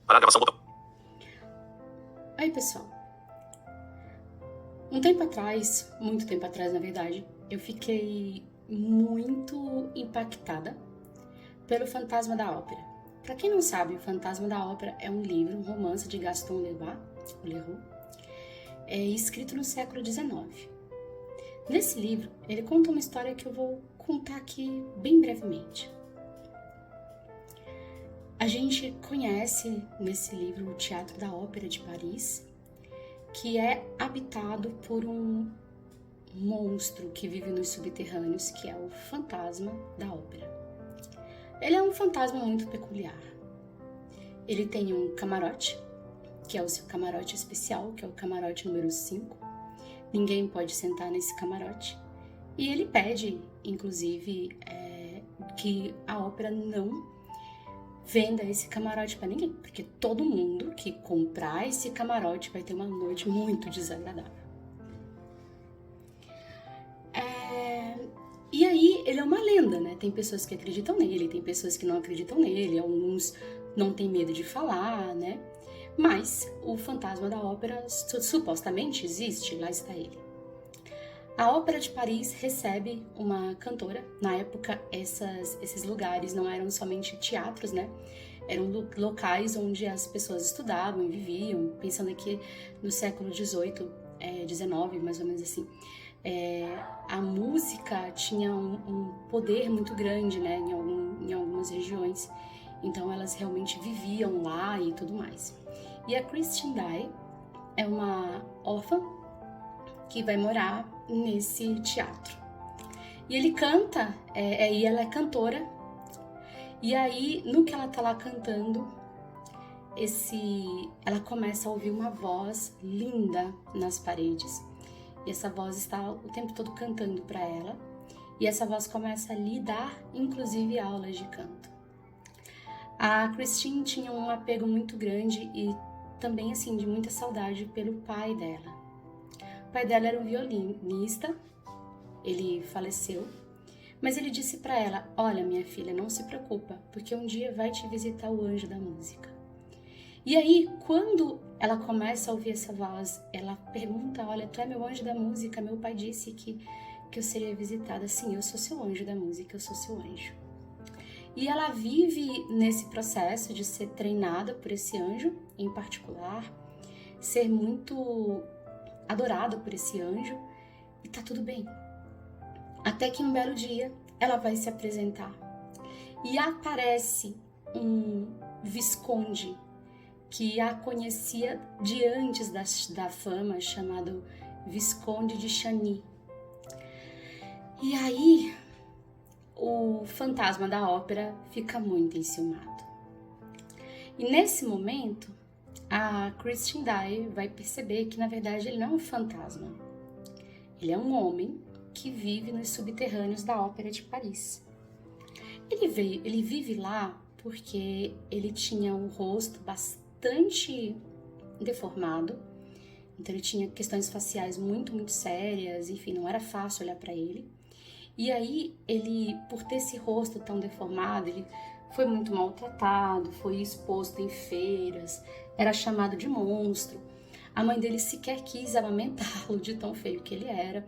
Parar a gravação, botão. Oi, pessoal. Um tempo atrás, muito tempo atrás, na verdade, eu fiquei muito impactada pelo Fantasma da Ópera. Para quem não sabe, o Fantasma da Ópera é um livro, um romance de Gaston Leroux, escrito no século XIX. Nesse livro, ele conta uma história que eu vou contar aqui bem brevemente. A gente conhece nesse livro o Teatro da Ópera de Paris, que é habitado por um monstro que vive nos subterrâneos, que é o Fantasma da Ópera. Ele é um fantasma muito peculiar. Ele tem um camarote, que é o seu camarote especial, que é o camarote número 5. Ninguém pode sentar nesse camarote. E ele pede, inclusive, que a ópera não venda esse camarote para ninguém, porque todo mundo que comprar esse camarote vai ter uma noite muito desagradável. E aí, ele é uma lenda, né? Tem pessoas que acreditam nele, tem pessoas que não acreditam nele, alguns não têm medo de falar, né? Mas o Fantasma da Ópera supostamente existe, lá está ele. A Ópera de Paris recebe uma cantora. Na época, esses lugares não eram somente teatros, né? Eram locais onde as pessoas estudavam e viviam, pensando aqui no século XVIII, XIX, mais ou menos assim. A música tinha um poder muito grande, né, em algumas regiões. Então, elas realmente viviam lá e tudo mais. E a Christine Daae é uma órfã que vai morar nesse teatro. E ele canta, e ela é cantora. E aí, no que ela tá lá cantando, ela começa a ouvir uma voz linda nas paredes. E essa voz está o tempo todo cantando para ela. E essa voz começa a lhe dar, inclusive, aulas de canto. A Christine tinha um apego muito grande e também, assim, de muita saudade pelo pai dela. O pai dela era um violinista, ele faleceu, mas ele disse para ela: olha, minha filha, não se preocupa, porque um dia vai te visitar o anjo da música. E aí, quando ela começa a ouvir essa voz, ela pergunta: olha, tu é meu anjo da música, meu pai disse que eu seria visitada. Sim, eu sou seu anjo da música, eu sou seu anjo. E ela vive nesse processo de ser treinada por esse anjo em particular, ser muito adorada por esse anjo, e tá tudo bem. Até que um belo dia ela vai se apresentar e aparece um visconde que a conhecia de antes da fama, chamado Visconde de Chagny. E aí o Fantasma da Ópera fica muito enciumado. E nesse momento, a Christine Daae vai perceber que, na verdade, ele não é um fantasma. Ele é um homem que vive nos subterrâneos da Ópera de Paris. Ele vive lá porque ele tinha um rosto bastante deformado, então ele tinha questões faciais muito, muito sérias, enfim, não era fácil olhar para ele. E aí, ele, por ter esse rosto tão deformado, ele foi muito maltratado, foi exposto em feiras, era chamado de monstro. A mãe dele sequer quis amamentá-lo de tão feio que ele era.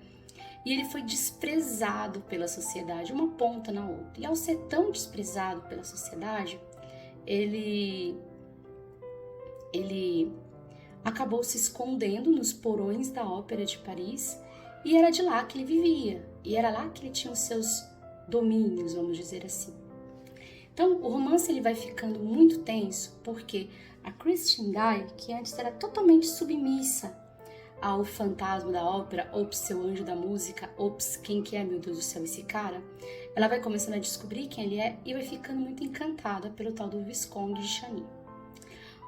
E ele foi desprezado pela sociedade, uma ponta na outra. E ao ser tão desprezado pela sociedade, ele acabou se escondendo nos porões da Ópera de Paris, e era de lá que ele vivia, e era lá que ele tinha os seus domínios, vamos dizer assim. Então, o romance ele vai ficando muito tenso, porque a Christine Daae, que antes era totalmente submissa ao fantasma da ópera, ops, seu anjo da música, ops, quem que é, meu Deus do céu, esse cara? Ela vai começando a descobrir quem ele é e vai ficando muito encantada pelo tal do Visconde de Chagny.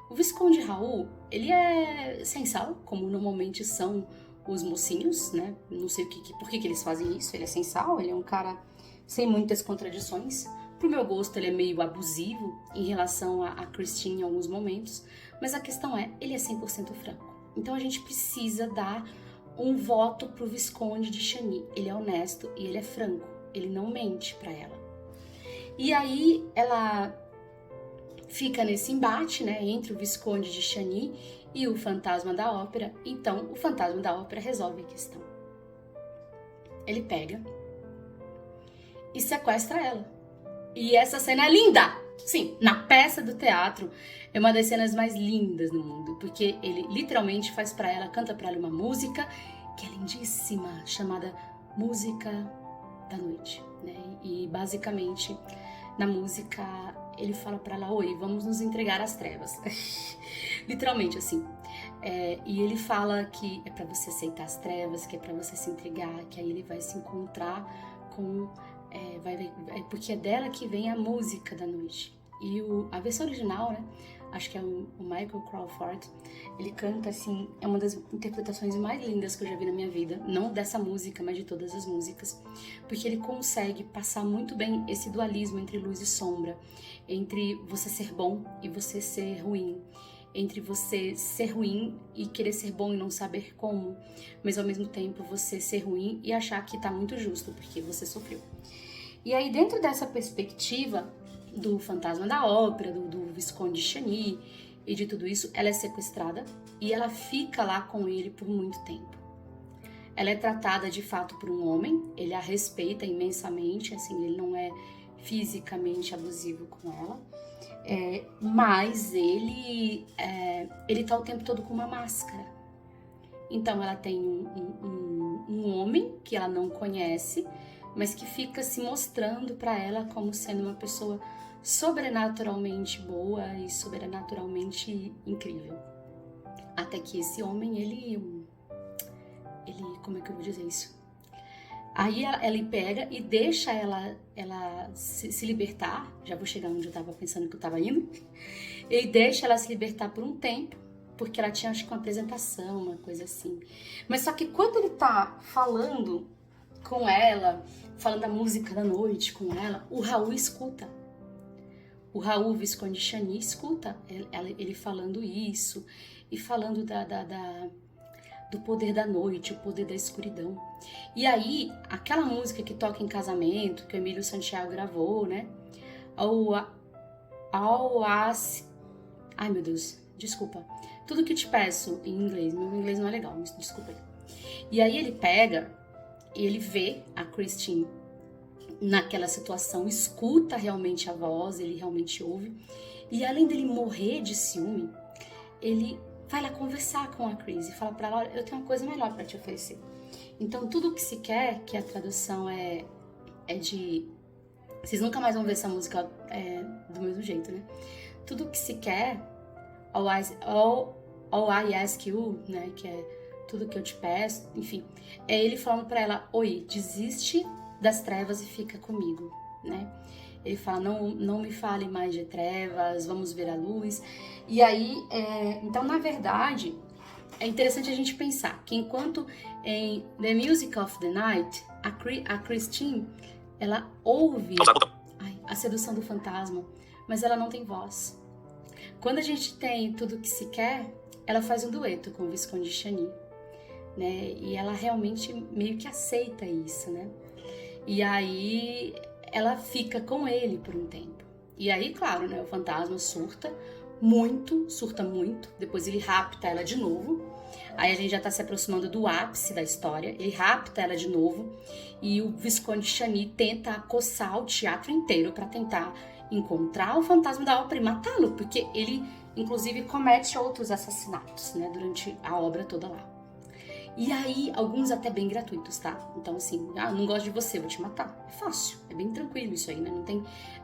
O Visconde Raoul, ele é sem sal, como normalmente são os mocinhos, né? Não sei por que eles fazem isso, ele é sem sal, ele é um cara sem muitas contradições. Pro meu gosto, ele é meio abusivo em relação a Christine em alguns momentos, mas a questão é, ele é 100% franco. Então a gente precisa dar um voto pro Visconde de Chagny. Ele é honesto e ele é franco, ele não mente pra ela. E aí ela fica nesse embate, né, entre o Visconde de Chani e o fantasma da ópera. Então, o fantasma da ópera resolve a questão. Ele pega e sequestra ela. E essa cena é linda! Sim, na peça do teatro é uma das cenas mais lindas do mundo, porque ele literalmente faz para ela, canta para ela uma música que é lindíssima, chamada Música da Noite, né? E basicamente na música ele fala para ela: oi, vamos nos entregar às trevas. Literalmente assim. E ele fala que é para você aceitar as trevas, que é para você se entregar, que aí ele vai se encontrar com porque é dela que vem a música da noite. E a versão original, né, acho que é o Michael Crawford, ele canta assim, é uma das interpretações mais lindas que eu já vi na minha vida, não dessa música, mas de todas as músicas, porque ele consegue passar muito bem esse dualismo entre luz e sombra, entre você ser bom e você ser ruim, entre você ser ruim e querer ser bom e não saber como, mas ao mesmo tempo você ser ruim e achar que tá muito justo porque você sofreu. E aí, dentro dessa perspectiva do fantasma da ópera, do Visconde de Chani e de tudo isso, ela é sequestrada e ela fica lá com ele por muito tempo. Ela é tratada de fato por um homem, ele a respeita imensamente, assim, ele não é fisicamente abusivo com ela, mas ele tá o tempo todo com uma máscara. Então ela tem um homem que ela não conhece, mas que fica se mostrando para ela como sendo uma pessoa sobrenaturalmente boa e sobrenaturalmente incrível. Até que esse homem, ele como é que eu vou dizer isso? Aí ele pega e deixa ela se libertar. Já vou chegar onde eu tava pensando que eu tava indo. Ele deixa ela se libertar por um tempo, porque ela tinha, acho que, uma apresentação, uma coisa assim. Mas só que quando ele tá falando com ela, falando da música da noite com ela, o Raul escuta. O Raul Visconde de Chani escuta ele falando isso e falando do poder da noite, o poder da escuridão. E aí, aquela música que toca em casamento, que o Emílio Santiago gravou, né? Ai, meu Deus, desculpa. Tudo que te peço em inglês, meu inglês não é legal, mas desculpa aí. E aí ele pega e ele vê a Christine naquela situação, escuta realmente a voz, ele realmente ouve. E além dele morrer de ciúme, ele vai lá conversar com a Chris e fala pra ela: olha, eu tenho uma coisa melhor pra te oferecer. Então, tudo o que se quer, que a tradução é de... Vocês nunca mais vão ver essa música do mesmo jeito, né? Tudo o que se quer, all I ask you, né? Que é tudo que eu te peço, enfim. É ele falando pra ela: oi, desiste das trevas e fica comigo, né? Ele fala: não me fale mais de trevas, vamos ver a luz. E aí, então, na verdade, é interessante a gente pensar que enquanto em The Music of the Night, a Christine, ela ouve a sedução do fantasma, mas ela não tem voz. Quando a gente tem Tudo que se quer, ela faz um dueto com o Visconde de Chani, né? E ela realmente meio que aceita isso, né? E aí ela fica com ele por um tempo. E aí, claro, né, o fantasma surta muito, depois ele rapta ela de novo. Aí a gente já tá se aproximando do ápice da história. Ele rapta ela de novo e o Visconde de Chani tenta acossar o teatro inteiro para tentar encontrar o fantasma da ópera e matá-lo, porque ele, inclusive, comete outros assassinatos, né, durante a obra toda lá. E aí, alguns até bem gratuitos, tá? Então, assim, não gosto de você, vou te matar. É fácil, é bem tranquilo isso aí, né?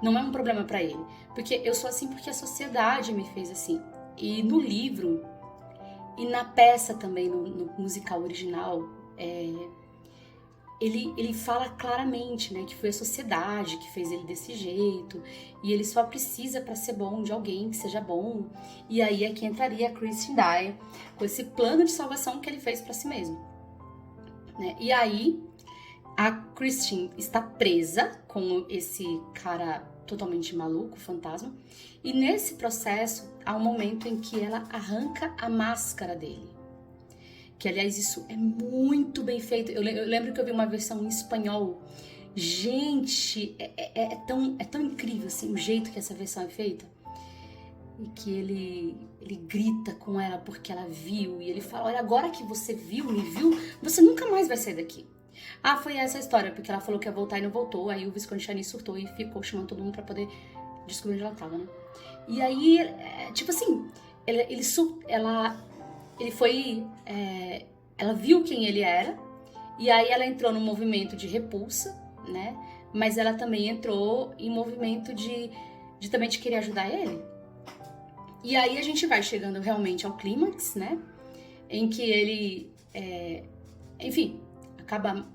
Não é um problema pra ele. Porque eu sou assim porque a sociedade me fez assim. E no livro, e na peça também, no musical original, ele fala claramente, né, que foi a sociedade que fez ele desse jeito, e ele só precisa, para ser bom, de alguém que seja bom. E aí é que entraria a Christine Dyer com esse plano de salvação que ele fez para si mesmo, né? E aí a Christine está presa com esse cara totalmente maluco, fantasma, e nesse processo há um momento em que ela arranca a máscara dele. Que, aliás, isso é muito bem feito. Eu lembro que eu vi uma versão em espanhol. Gente, é tão incrível assim, o jeito que essa versão é feita. e que ele grita com ela porque ela viu, e ele fala, olha, agora que você me viu, você nunca mais vai sair daqui. Ah, foi essa a história, porque ela falou que ia voltar e não voltou, aí o Visconde Chani surtou e ficou chamando todo mundo pra poder descobrir onde ela tava, né? E aí, tipo assim, ela viu quem ele era, e aí ela entrou no movimento de repulsa, né? Mas ela também entrou em movimento de também de querer ajudar ele. E aí a gente vai chegando realmente ao clímax, né? Em que ele, enfim, acaba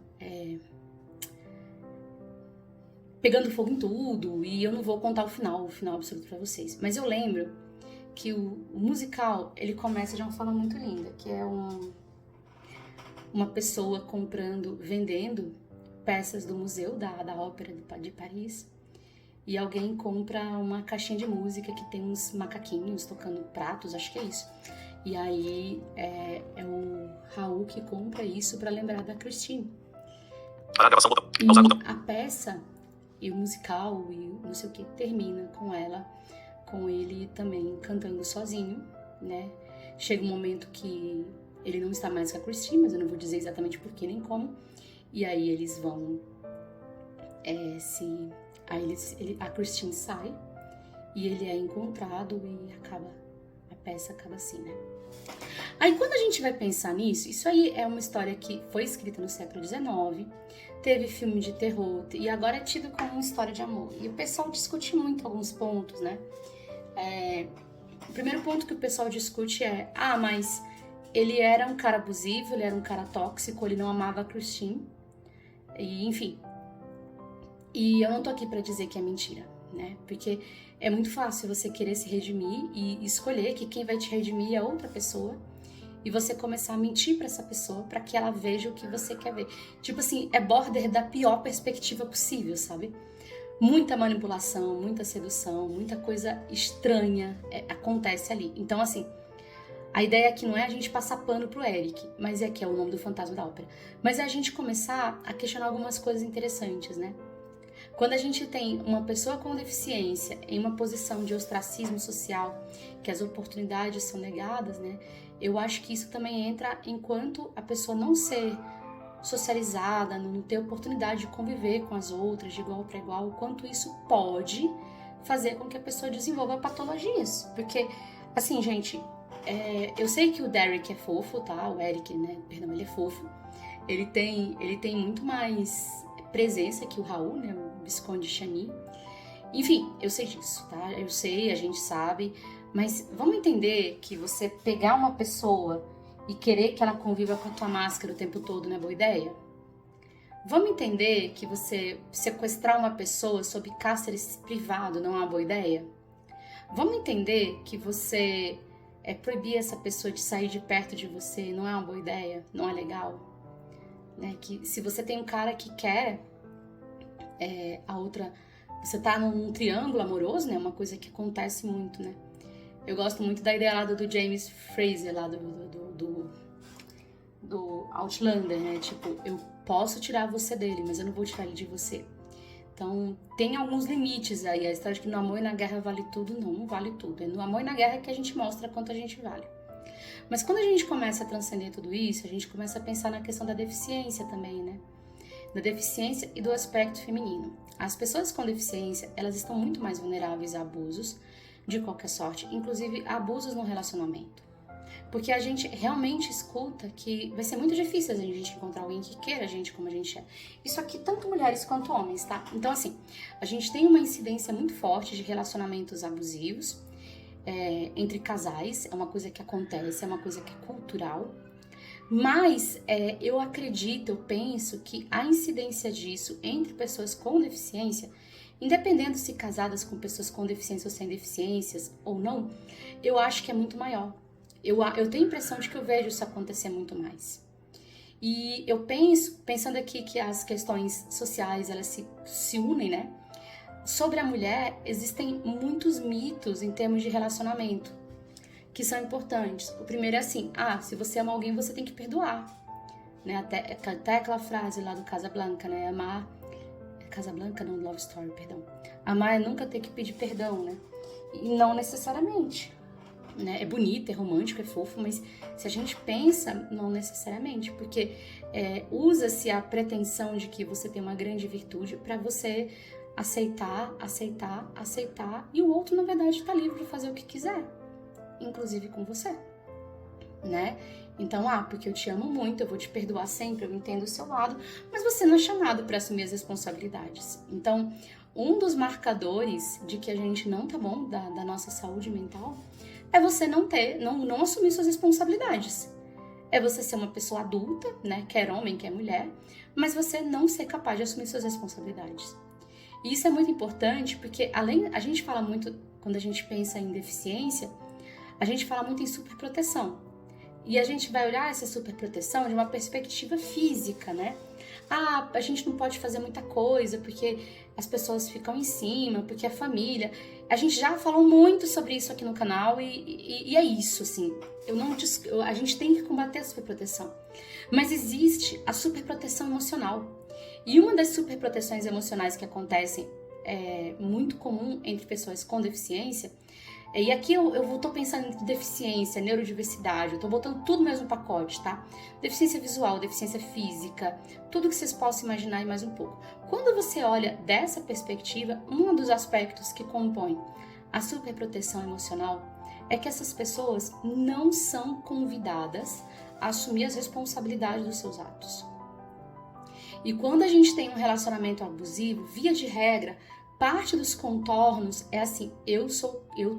pegando fogo em tudo. E eu não vou contar o final absoluto pra vocês. Mas eu lembro que o musical, ele começa de uma forma muito linda, que é uma pessoa vendendo peças do museu da Ópera de Paris. E alguém compra uma caixinha de música que tem uns macaquinhos tocando pratos, acho que é isso. E aí é o Raul que compra isso pra lembrar da Christine. E a peça e o musical e não sei o que termina com ele também cantando sozinho, né? Chega um momento que ele não está mais com a Christine, mas eu não vou dizer exatamente por que nem como. E aí eles vão a Christine sai e ele é encontrado e a peça acaba assim, né? Aí quando a gente vai pensar nisso, isso aí é uma história que foi escrita no século XIX, teve filme de terror e agora é tido como uma história de amor. E o pessoal discute muito alguns pontos, né? O primeiro ponto que o pessoal discute é, mas ele era um cara abusivo, ele era um cara tóxico, ele não amava a Christine, e enfim. E eu não tô aqui pra dizer que é mentira, né? Porque é muito fácil você querer se redimir e escolher que quem vai te redimir é outra pessoa e você começar a mentir pra essa pessoa pra que ela veja o que você quer ver. Tipo assim, é border da pior perspectiva possível, sabe? Muita manipulação, muita sedução, muita coisa estranha acontece ali. Então, assim, a ideia aqui não é a gente passar pano pro Eric, mas que é o nome do fantasma da ópera, mas é a gente começar a questionar algumas coisas interessantes, né? Quando a gente tem uma pessoa com deficiência em uma posição de ostracismo social, que as oportunidades são negadas, né? Eu acho que isso também entra enquanto a pessoa não ser socializada, não ter oportunidade de conviver com as outras de igual para igual, o quanto isso pode fazer com que a pessoa desenvolva patologias. Porque, assim, gente, eu sei que o Derek é fofo, tá? O Eric, né? Perdão, ele é fofo. Ele tem muito mais presença que o Raul, né? O Visconde Chani. Enfim, eu sei disso, tá? Eu sei, a gente sabe. Mas vamos entender que você pegar uma pessoa e querer que ela conviva com a tua máscara o tempo todo não é boa ideia? Vamos entender que você sequestrar uma pessoa sob cárcere privado não é uma boa ideia? Vamos entender que você proibir essa pessoa de sair de perto de você não é uma boa ideia? Não é legal? Né? Que se você tem um cara que quer a outra... Você tá num triângulo amoroso, né? Uma coisa que acontece muito, né? Eu gosto muito da ideia lá do James Fraser, lá do Outlander, né? Tipo, eu posso tirar você dele, mas eu não vou tirar ele de você. Então, tem alguns limites aí. A história de que no amor e na guerra vale tudo, não vale tudo. É no amor e na guerra que a gente mostra quanto a gente vale. Mas quando a gente começa a transcender tudo isso, a gente começa a pensar na questão da deficiência também, né? Da deficiência e do aspecto feminino. As pessoas com deficiência, elas estão muito mais vulneráveis a abusos de qualquer sorte, inclusive a abusos no relacionamento. Porque a gente realmente escuta que vai ser muito difícil a gente encontrar alguém que queira a gente como a gente é. Isso aqui, tanto mulheres quanto homens, tá? Então, assim, a gente tem uma incidência muito forte de relacionamentos abusivos entre casais, é uma coisa que acontece, é uma coisa que é cultural. Mas eu acredito, eu penso que a incidência disso entre pessoas com deficiência, independendo se casadas com pessoas com deficiência ou sem deficiências ou não, eu acho que é muito maior. Eu tenho a impressão de que eu vejo isso acontecer muito mais. E eu pensando aqui que as questões sociais, elas se unem, né? Sobre a mulher, existem muitos mitos em termos de relacionamento, que são importantes. O primeiro é assim, se você ama alguém, você tem que perdoar. Né? Até aquela frase lá do Casablanca, né? Amar... Casablanca não, Love Story, perdão. Amar é nunca ter que pedir perdão, né? E não necessariamente, né? É bonito, é romântico, é fofo, mas se a gente pensa, não necessariamente, porque usa-se a pretensão de que você tem uma grande virtude para você aceitar, e o outro, na verdade, está livre para fazer o que quiser, inclusive com você, né? Então, porque eu te amo muito, eu vou te perdoar sempre, eu entendo o seu lado, mas você não é chamado para assumir as responsabilidades. Então, um dos marcadores de que a gente não tá bom da nossa saúde mental é você não assumir suas responsabilidades. É você ser uma pessoa adulta, né, quer homem, quer mulher, mas você não ser capaz de assumir suas responsabilidades. E isso é muito importante porque a gente fala muito, quando a gente pensa em deficiência, a gente fala muito em superproteção. E a gente vai olhar essa superproteção de uma perspectiva física, né? A gente não pode fazer muita coisa porque as pessoas ficam em cima, porque a família... A gente já falou muito sobre isso aqui no canal e é isso, assim. A gente tem que combater a superproteção. Mas existe a superproteção emocional. E uma das superproteções emocionais que acontecem muito comum entre pessoas com deficiência. E aqui eu tô pensando em deficiência, neurodiversidade, eu tô botando tudo no mesmo pacote, tá? Deficiência visual, deficiência física, tudo que vocês possam imaginar e mais um pouco. Quando você olha dessa perspectiva, um dos aspectos que compõe a superproteção emocional é que essas pessoas não são convidadas a assumir as responsabilidades dos seus atos. E quando a gente tem um relacionamento abusivo, via de regra, parte dos contornos é assim, eu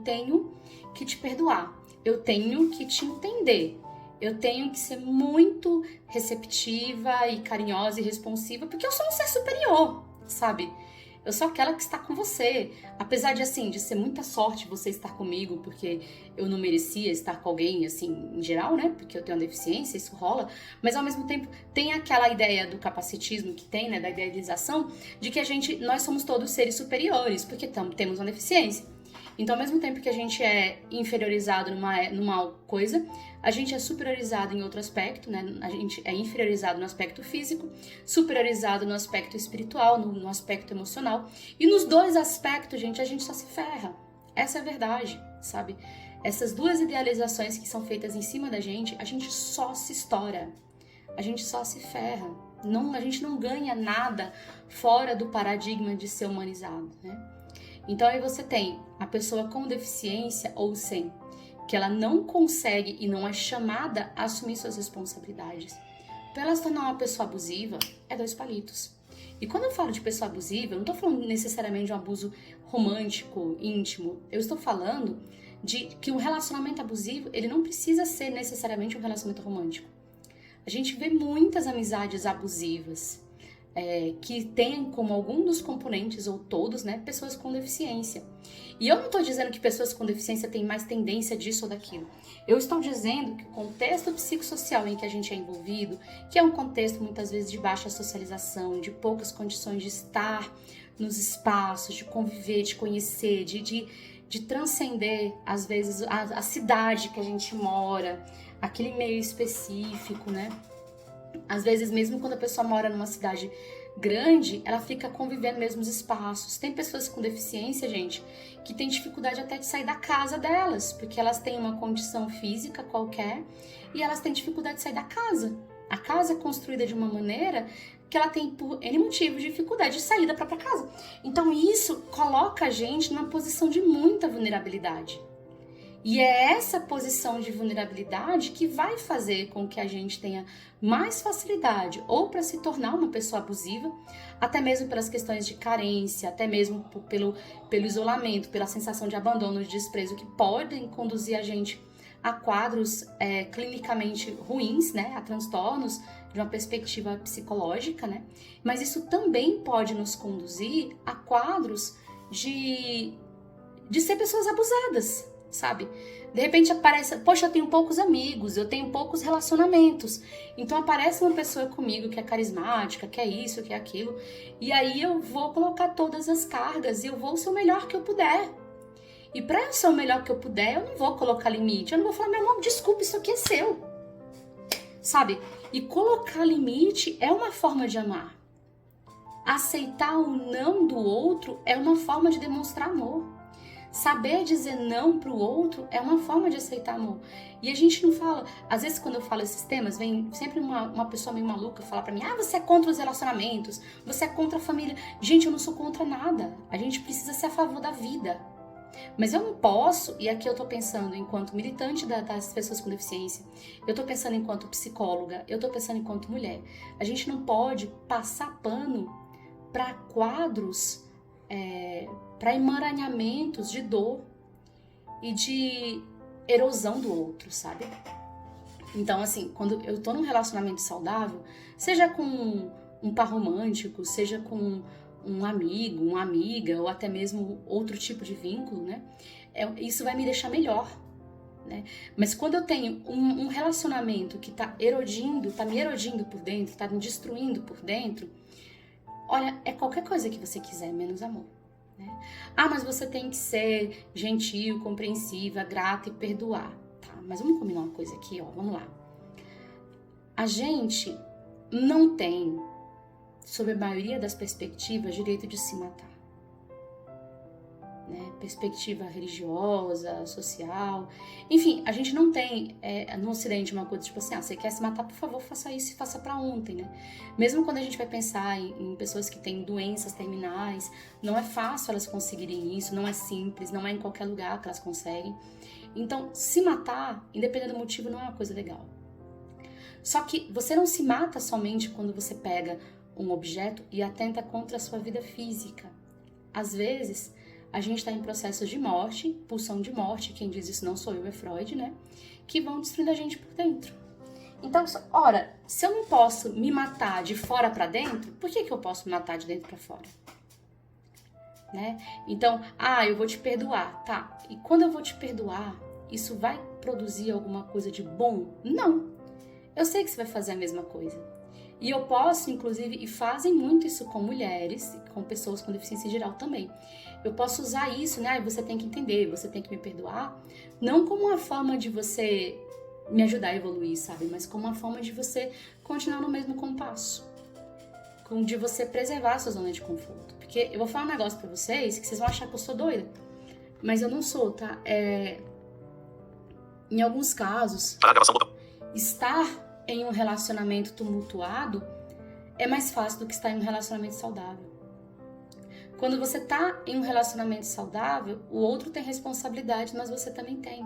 tenho que te perdoar, eu tenho que te entender, eu tenho que ser muito receptiva e carinhosa e responsiva, porque eu sou um ser superior, sabe? Eu sou aquela que está com você, apesar de ser muita sorte você estar comigo, porque eu não merecia estar com alguém, assim, em geral, né? Porque eu tenho uma deficiência, isso rola, mas ao mesmo tempo tem aquela ideia do capacitismo que tem, né? Da idealização, de que nós somos todos seres superiores, porque temos uma deficiência. Então, ao mesmo tempo que a gente é inferiorizado numa coisa, a gente é superiorizado em outro aspecto, né? A gente é inferiorizado no aspecto físico, superiorizado no aspecto espiritual, no aspecto emocional. E nos dois aspectos, gente, a gente só se ferra. Essa é a verdade, sabe? Essas duas idealizações que são feitas em cima da gente, a gente só se estoura. A gente só se ferra. A gente não ganha nada fora do paradigma de ser humanizado, né? Então aí você tem a pessoa com deficiência ou sem, que ela não consegue e não é chamada a assumir suas responsabilidades. Para ela se tornar uma pessoa abusiva, é 2 palitos. E quando eu falo de pessoa abusiva, eu não estou falando necessariamente de um abuso romântico, íntimo. Eu estou falando de que um relacionamento abusivo, ele não precisa ser necessariamente um relacionamento romântico. A gente vê muitas amizades abusivas, que tem como algum dos componentes, ou todos, né, pessoas com deficiência. E eu não estou dizendo que pessoas com deficiência têm mais tendência disso ou daquilo. Eu estou dizendo que o contexto psicossocial em que a gente é envolvido, que é um contexto muitas vezes de baixa socialização, de poucas condições de estar nos espaços, de conviver, de conhecer, de transcender, às vezes, a cidade que a gente mora, aquele meio específico, né? Às vezes, mesmo quando a pessoa mora numa cidade grande, ela fica convivendo nos mesmos espaços. Tem pessoas com deficiência, gente, que tem dificuldade até de sair da casa delas, porque elas têm uma condição física qualquer e elas têm dificuldade de sair da casa. A casa é construída de uma maneira que ela tem, por N motivos, dificuldade de sair da própria casa. Então, isso coloca a gente numa posição de muita vulnerabilidade. E é essa posição de vulnerabilidade que vai fazer com que a gente tenha mais facilidade ou para se tornar uma pessoa abusiva, até mesmo pelas questões de carência, até mesmo pelo isolamento, pela sensação de abandono, de desprezo, que podem conduzir a gente a quadros clinicamente ruins, né, a transtornos de uma perspectiva psicológica, né? Mas isso também pode nos conduzir a quadros de ser pessoas abusadas, sabe? De repente aparece, poxa, eu tenho poucos amigos, eu tenho poucos relacionamentos. Então aparece uma pessoa comigo que é carismática, que é isso, que é aquilo. E aí eu vou colocar todas as cargas e eu vou ser o melhor que eu puder. E para eu ser o melhor que eu puder, eu não vou colocar limite. Eu não vou falar, meu amor, desculpa, isso aqui é seu. Sabe? E colocar limite é uma forma de amar. Aceitar o não do outro é uma forma de demonstrar amor. Saber dizer não pro outro é uma forma de aceitar amor. E a gente não fala... Às vezes, quando eu falo esses temas, vem sempre uma pessoa meio maluca falar pra mim: ah, você é contra os relacionamentos, você é contra a família. Gente, eu não sou contra nada. A gente precisa ser a favor da vida. Mas eu não posso, e aqui eu tô pensando enquanto militante das pessoas com deficiência, eu tô pensando enquanto psicóloga, eu tô pensando enquanto mulher. A gente não pode passar pano para quadros, para emaranhamentos de dor e de erosão do outro, sabe? Então, assim, quando eu tô num relacionamento saudável, seja com um par romântico, seja com um amigo, uma amiga, ou até mesmo outro tipo de vínculo, né? Isso vai me deixar melhor, né? Mas quando eu tenho um relacionamento que tá me erodindo por dentro, tá me destruindo por dentro, olha, é qualquer coisa que você quiser, menos amor, né? Ah, mas você tem que ser gentil, compreensiva, grata e perdoar. Tá, mas vamos combinar uma coisa aqui, ó, vamos lá. A gente não tem, sob a maioria das perspectivas, direito de se matar. Né? Perspectiva religiosa, social, enfim, a gente não tem no Ocidente uma coisa tipo assim: ah, você quer se matar, por favor, faça isso e faça pra ontem, né? Mesmo quando a gente vai pensar em pessoas que têm doenças terminais, não é fácil elas conseguirem isso, não é simples, não é em qualquer lugar que elas conseguem. Então, se matar, independente do motivo, não é uma coisa legal. Só que você não se mata somente quando você pega um objeto e atenta contra a sua vida física. Às vezes, a gente está em processos de morte, pulsão de morte, quem diz isso não sou eu, é Freud, né? Que vão destruindo a gente por dentro. Então, ora, se eu não posso me matar de fora para dentro, por que eu posso me matar de dentro para fora? Né? Então, eu vou te perdoar, tá? E quando eu vou te perdoar, isso vai produzir alguma coisa de bom? Não. Eu sei que você vai fazer a mesma coisa. E eu posso, inclusive, e fazem muito isso com mulheres, com pessoas com deficiência em geral também. Eu posso usar isso, né? Você tem que entender, você tem que me perdoar, não como uma forma de você me ajudar a evoluir, sabe? Mas como uma forma de você continuar no mesmo compasso. De você preservar a sua zona de conforto. Porque eu vou falar um negócio pra vocês que vocês vão achar que eu sou doida. Mas eu não sou, tá? Em alguns casos, estar em um relacionamento tumultuado é mais fácil do que estar em um relacionamento saudável. Quando você tá em um relacionamento saudável, o outro tem responsabilidade, mas você também tem.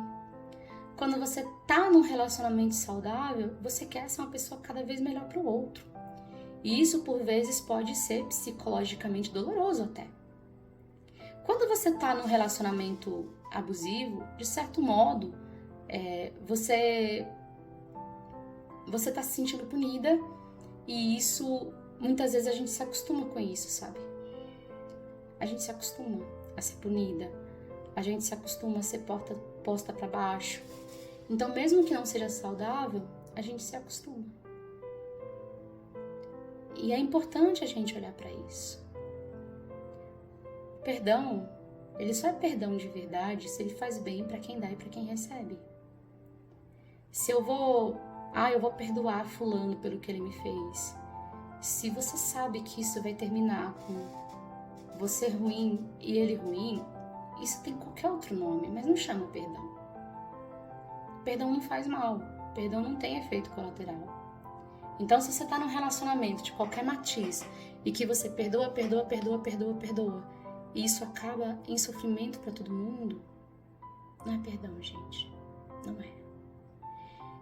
Quando você tá num relacionamento saudável, você quer ser uma pessoa cada vez melhor pro outro. E isso, por vezes, pode ser psicologicamente doloroso até. Quando você tá num relacionamento abusivo, de certo modo, você tá se sentindo punida, e isso, muitas vezes a gente se acostuma com isso, sabe? A gente se acostuma a ser punida, a gente se acostuma a ser posta pra baixo. Então, mesmo que não seja saudável, a gente se acostuma. E é importante a gente olhar pra isso. Perdão, ele só é perdão de verdade se ele faz bem pra quem dá e pra quem recebe. Se eu vou perdoar fulano pelo que ele me fez. Se você sabe que isso vai terminar com você ruim e ele ruim, isso tem qualquer outro nome, mas não chama perdão. Perdão não faz mal, perdão não tem efeito colateral. Então, se você tá num relacionamento de qualquer matiz e que você perdoa, e isso acaba em sofrimento pra todo mundo, não é perdão, gente. Não é.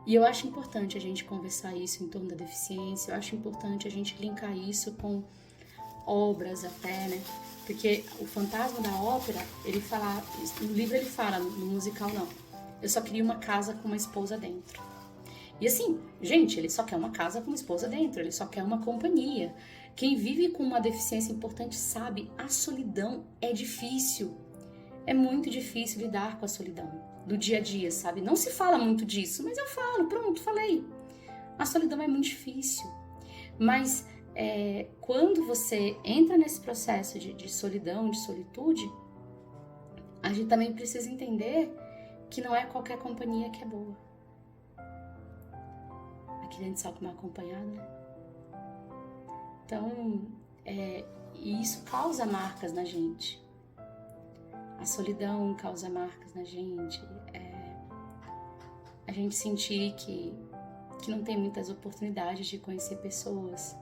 E eu acho importante a gente conversar isso em torno da deficiência, eu acho importante a gente linkar isso com obras até, né? Porque o fantasma da ópera, ele fala, no livro ele fala, no musical não, eu só queria uma casa com uma esposa dentro. E assim, gente, ele só quer uma casa com uma esposa dentro, ele só quer uma companhia. Quem vive com uma deficiência importante sabe, a solidão é difícil. É muito difícil lidar com a solidão do dia a dia, sabe? Não se fala muito disso, mas eu falo, pronto, falei. A solidão é muito difícil. Mas quando você entra nesse processo de solidão, de solitude, a gente também precisa entender que não é qualquer companhia que é boa. Aqui dentro sabe como é acompanhado, né? Então, e isso causa marcas na gente. A solidão causa marcas na gente, a gente sentir que não tem muitas oportunidades de conhecer pessoas,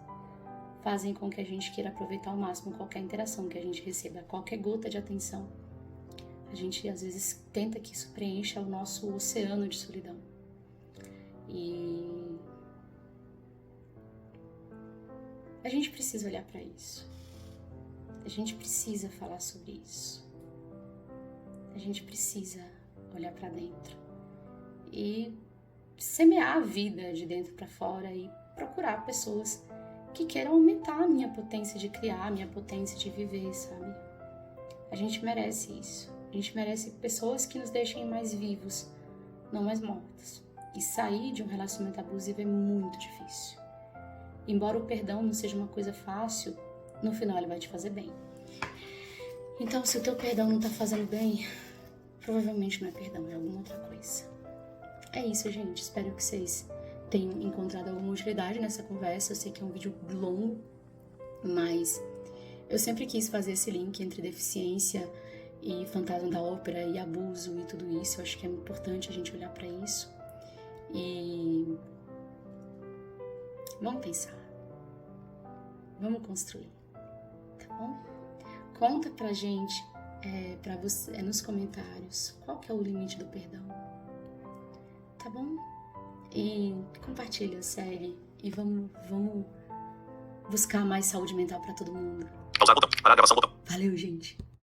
fazem com que a gente queira aproveitar ao máximo qualquer interação que a gente receba, qualquer gota de atenção. A gente às vezes tenta que isso preencha o nosso oceano de solidão. E a gente precisa olhar para isso. A gente precisa falar sobre isso. A gente precisa olhar para dentro e semear a vida de dentro para fora e procurar pessoas que queiram aumentar a minha potência de criar, a minha potência de viver, sabe? A gente merece isso. A gente merece pessoas que nos deixem mais vivos, não mais mortos. E sair de um relacionamento abusivo é muito difícil. Embora o perdão não seja uma coisa fácil, no final ele vai te fazer bem. Então, se o teu perdão não tá fazendo bem, provavelmente não é perdão, é alguma outra coisa. É isso, gente. Espero que vocês tenham encontrado alguma utilidade nessa conversa. Eu sei que é um vídeo longo, mas eu sempre quis fazer esse link entre deficiência e fantasma da ópera e abuso e tudo isso. Eu acho que é importante a gente olhar para isso. E vamos pensar. Vamos construir, tá bom? Conta pra gente, pra você, nos comentários, qual que é o limite do perdão, tá bom? E compartilha, segue e vamos buscar mais saúde mental pra todo mundo. Pausar botão. Parar a gravação botão. Valeu, gente!